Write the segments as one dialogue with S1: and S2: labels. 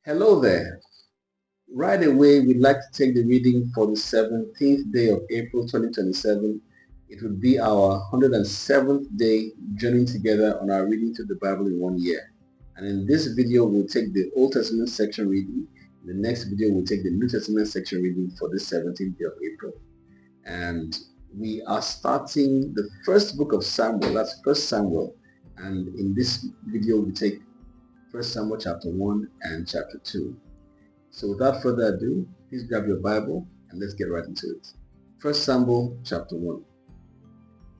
S1: Hello there. Right away, we'd like to take the reading for the 17th day of April 2027. It would be our 107th day journeying together on our reading through the Bible in 1 year. And in this video, we'll take the Old Testament section reading. In the next video, we'll take the New Testament section reading for the 17th day of April. And we are starting the first book of Samuel, that's First Samuel. And in this video, we take First Samuel chapter 1 and chapter 2. So without further ado, please grab your Bible and let's get right into it. First Samuel chapter 1.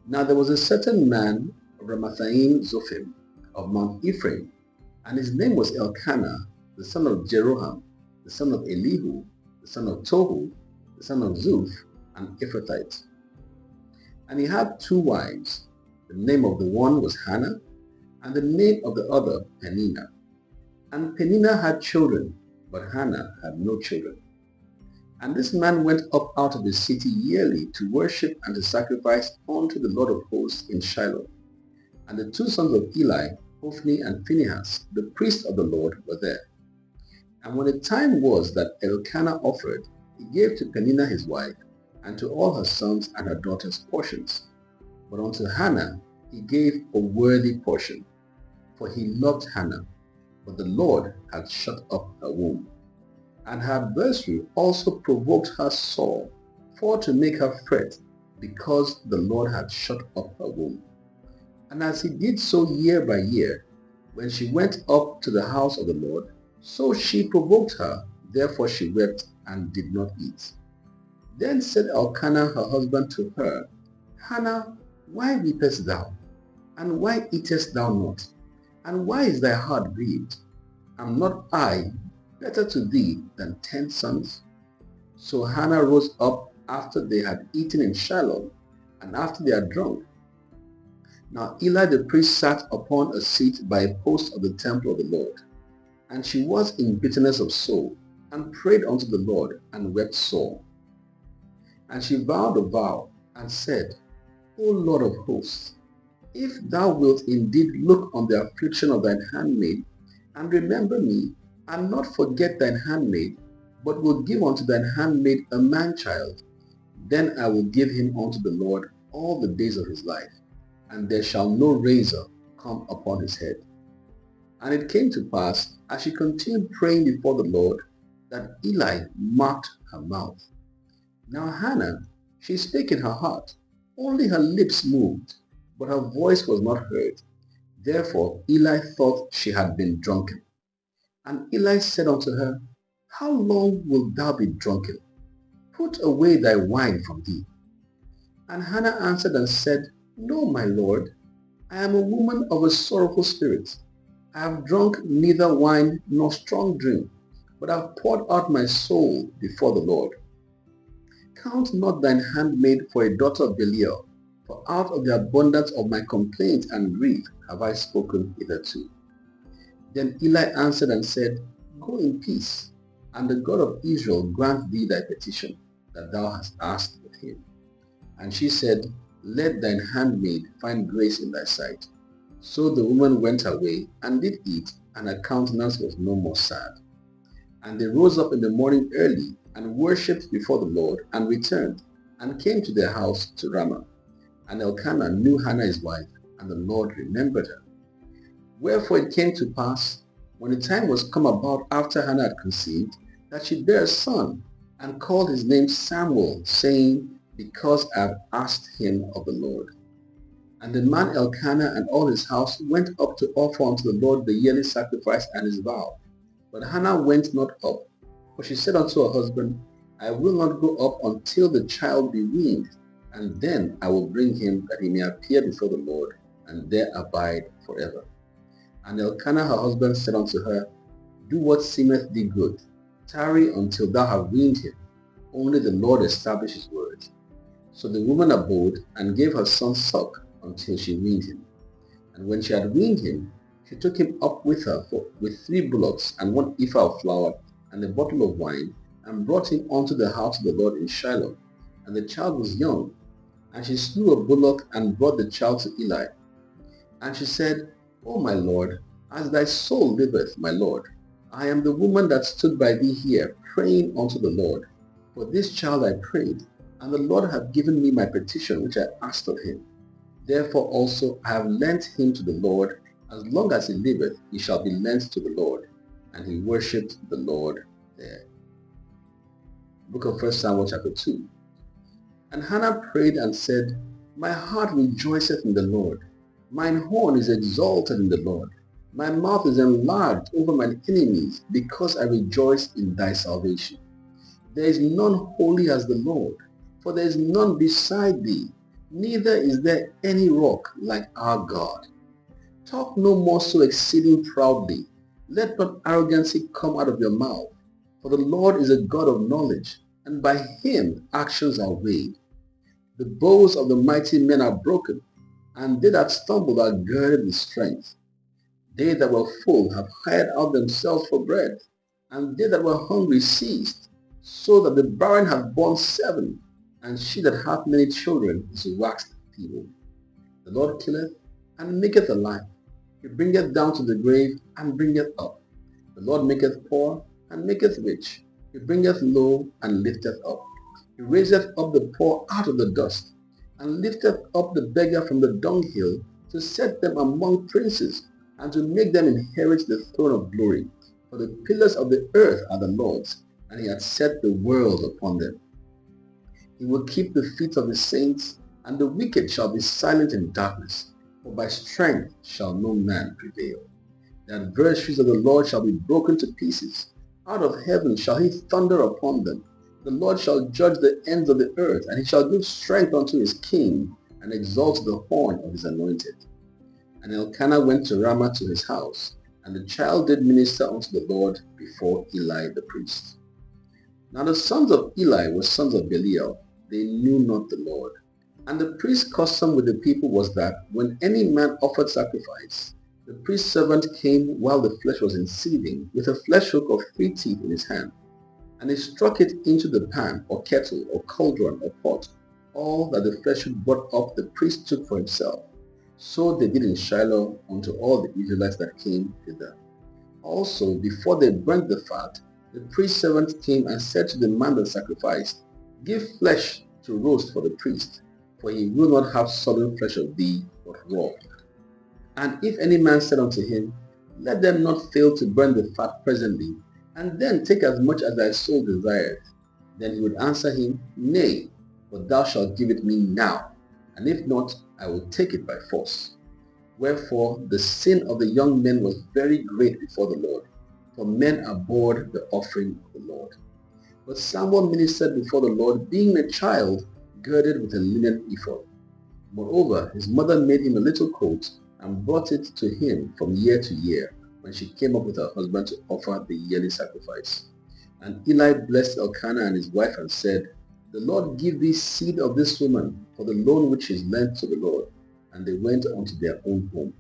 S1: Now there was a certain man of Ramathaim Zophim of Mount Ephraim, and his name was Elkanah, the son of Jeroham, the son of Elihu, the son of Tohu, the son of Zuph, an Ephrathite. And he had two wives. The name of the one was Hannah, and the name of the other Peninnah. And Peninnah had children, but Hannah had no children. And this man went up out of the city yearly to worship and to sacrifice unto the Lord of hosts in Shiloh. And the two sons of Eli, Hophni and Phinehas, the priests of the Lord, were there. And when the time was that Elkanah offered, he gave to Peninnah his wife, and to all her sons and her daughters portions. But unto Hannah he gave a worthy portion, for he loved Hannah, but the Lord had shut up her womb. And her adversary also provoked her sore, for to make her fret, because the Lord had shut up her womb. And as he did so year by year, when she went up to the house of the Lord, so she provoked her, therefore she wept and did not eat. Then said Elkanah her husband to her, Hannah, why weepest thou? And why eatest thou not? And why is thy heart grieved? Am not I better to thee than 10 sons? So Hannah rose up after they had eaten in Shiloh, and after they had drunk. Now Eli the priest sat upon a seat by a post of the temple of the Lord. And she was in bitterness of soul, and prayed unto the Lord, and wept sore. And she vowed a vow, and said, O Lord of hosts, if thou wilt indeed look on the affliction of thine handmaid, and remember me, and not forget thine handmaid, but will give unto thine handmaid a man-child, then I will give him unto the Lord all the days of his life, and there shall no razor come upon his head. And it came to pass, as she continued praying before the Lord, that Eli marked her mouth. Now Hannah, she spake in her heart, only her lips moved, but her voice was not heard. Therefore Eli thought she had been drunken. And Eli said unto her, How long wilt thou be drunken? Put away thy wine from thee. And Hannah answered and said, No, my Lord, I am a woman of a sorrowful spirit. I have drunk neither wine nor strong drink, but have poured out my soul before the Lord. Count not thine handmaid for a daughter of Belial, for out of the abundance of my complaint and grief have I spoken hitherto. Then Eli answered and said, Go in peace, and the God of Israel grant thee thy petition that thou hast asked of him. And she said, Let thine handmaid find grace in thy sight. So the woman went away and did eat, and her countenance was no more sad. And they rose up in the morning early, and worshipped before the Lord, and returned, and came to their house to Ramah. And Elkanah knew Hannah his wife, and the Lord remembered her. Wherefore it came to pass, when the time was come about after Hannah had conceived, that she bare a son, and called his name Samuel, saying, Because I have asked him of the Lord. And the man Elkanah and all his house went up to offer unto the Lord the yearly sacrifice and his vow. But Hannah went not up, for she said unto her husband, I will not go up until the child be weaned, and then I will bring him that he may appear before the Lord, and there abide forever. And Elkanah her husband said unto her, Do what seemeth thee good. Tarry until thou have weaned him. Only the Lord establish his word. So the woman abode, and gave her son suck until she weaned him. And when she had weaned him, she took him up with her with 3 bullocks, and 1 ephah of flour, and a bottle of wine, and brought him unto the house of the Lord in Shiloh. And the child was young. And she slew a bullock, and brought the child to Eli. And she said, O my Lord, as thy soul liveth, my Lord, I am the woman that stood by thee here, praying unto the Lord. For this child I prayed, and the Lord hath given me my petition which I asked of him. Therefore also I have lent him to the Lord. As long as he liveth, he shall be lent to the Lord. And he worshipped the Lord there. Book of 1 Samuel chapter 2. And Hannah prayed and said, My heart rejoiceth in the Lord. Mine horn is exalted in the Lord. My mouth is enlarged over mine enemies, because I rejoice in thy salvation. There is none holy as the Lord, for there is none beside thee, neither is there any rock like our God. Talk no more so exceeding proudly. Let not arrogancy come out of your mouth. For the Lord is a God of knowledge, and by him actions are weighed. The bows of the mighty men are broken, and they that stumble are girded with strength. They that were full have hired out themselves for bread, and they that were hungry ceased, so that the barren hath borne 7, and she that hath many children is waxed feeble. The Lord killeth and maketh alive. He bringeth down to the grave and bringeth up. The Lord maketh poor and maketh rich. He bringeth low and lifteth up. He raiseth up the poor out of the dust, and lifteth up the beggar from the dunghill, to set them among princes, and to make them inherit the throne of glory. For the pillars of the earth are the Lord's, and he hath set the world upon them. He will keep the feet of his saints, and the wicked shall be silent in darkness, for by strength shall no man prevail. The adversaries of the Lord shall be broken to pieces. Out of heaven shall he thunder upon them. The Lord shall judge the ends of the earth, and he shall give strength unto his king, and exalt the horn of his anointed. And Elkanah went to Ramah to his house, and the child did minister unto the Lord before Eli the priest. Now the sons of Eli were sons of Belial. They knew not the Lord. And the priest's custom with the people was that when any man offered sacrifice, the priest's servant came while the flesh was in seething, with a flesh hook of 3 teeth in his hand, and he struck it into the pan, or kettle, or cauldron, or pot. All that the flesh hook brought up the priest took for himself. So they did in Shiloh unto all the Israelites that came thither. Also, before they burnt the fat, the priest's servant came and said to the man that sacrificed, Give flesh to roast for the priest, for he will not have sodden flesh of thee, but raw. And if any man said unto him, Let them not fail to burn the fat presently, and then take as much as thy soul desireth, then he would answer him, Nay, but thou shalt give it me now, and if not, I will take it by force. Wherefore the sin of the young men was very great before the Lord, for men abhorred the offering of the Lord. But Samuel ministered before the Lord, being a child, girded with a linen ephod. Moreover, his mother made him a little coat, and brought it to him from year to year, when she came up with her husband to offer the yearly sacrifice. And Eli blessed Elkanah and his wife, and said, The Lord give thee seed of this woman, for the loan which is lent to the Lord. And they went unto their own home.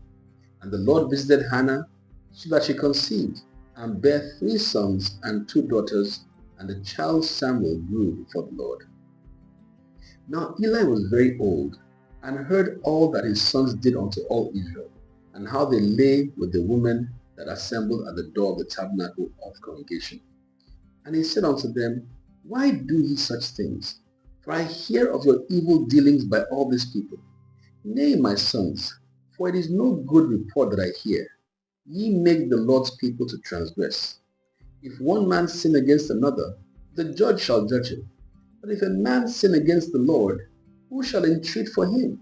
S1: And the Lord visited Hannah, so that she conceived, and bare 3 sons and 2 daughters, and the child Samuel grew before the Lord. Now Eli was very old, and heard all that his sons did unto all Israel, and how they lay with the women that assembled at the door of the tabernacle of congregation. And he said unto them, Why do ye such things? For I hear of your evil dealings by all these people. Nay, my sons, for it is no good report that I hear. Ye make the Lord's people to transgress. If one man sin against another, the judge shall judge him. But if a man sin against the Lord, who shall entreat for him?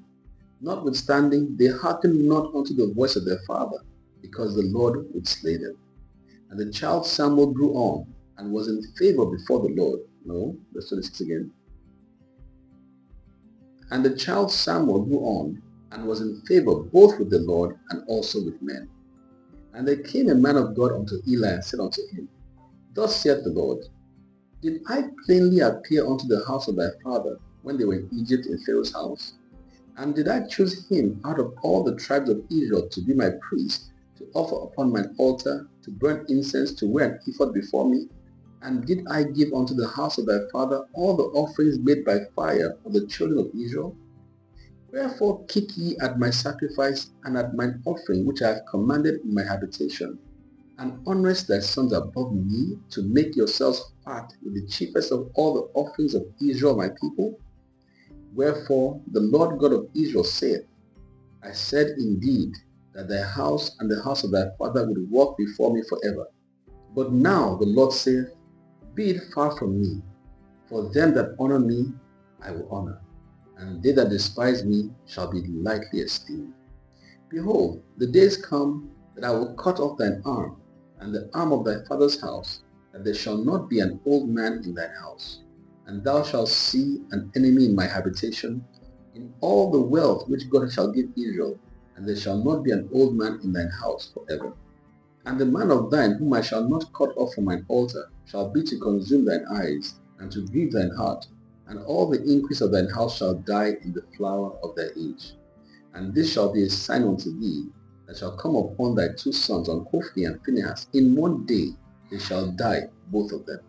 S1: Notwithstanding, they hearkened not unto the voice of their father, because the Lord would slay them. And the child Samuel grew on, and was in favor before the Lord. No, verse 26 again. And the child Samuel grew on, and was in favor both with the Lord and also with men. And there came a man of God unto Eli, and said unto him, Thus saith the Lord, Did I plainly appear unto the house of thy father, when they were in Egypt in Pharaoh's house? And did I choose him out of all the tribes of Israel to be my priest, to offer upon mine altar, to burn incense, to wear an ephod before me? And did I give unto the house of thy father all the offerings made by fire of the children of Israel? Wherefore kick ye at my sacrifice and at mine offering which I have commanded in my habitation? and honorest thy sons above me, to make yourselves fat with the chiefest of all the offerings of Israel my people? Wherefore the Lord God of Israel saith, I said indeed that thy house and the house of thy father would walk before me forever. But now the Lord saith, Be it far from me, for them that honor me I will honor, and they that despise me shall be lightly esteemed. Behold, the days come that I will cut off thine arm, and the arm of thy father's house, that there shall not be an old man in thine house. And thou shalt see an enemy in my habitation, in all the wealth which God shall give Israel, and there shall not be an old man in thine house forever. And the man of thine whom I shall not cut off from mine altar shall be to consume thine eyes, and to grieve thine heart, and all the increase of thine house shall die in the flower of thy age. And this shall be a sign unto thee, that shall come upon thy two sons, on Hophni and Phinehas. In one day they shall die, both of them.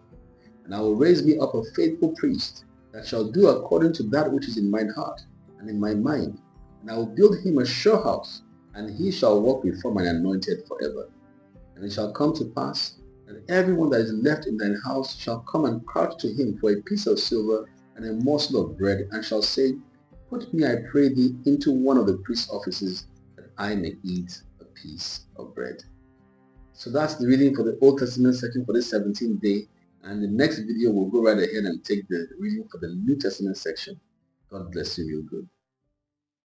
S1: And I will raise me up a faithful priest, that shall do according to that which is in mine heart and in my mind. And I will build him a sure house, and he shall walk before mine anointed forever. And it shall come to pass that everyone that is left in thine house shall come and crouch to him for a piece of silver and a morsel of bread, and shall say, Put me, I pray thee, into one of the priest's offices, that I may eat a piece of bread. So that's the reading for the Old Testament section for this 17th day. And the next video we'll go right ahead and take the reading for the New Testament section. God bless you real good.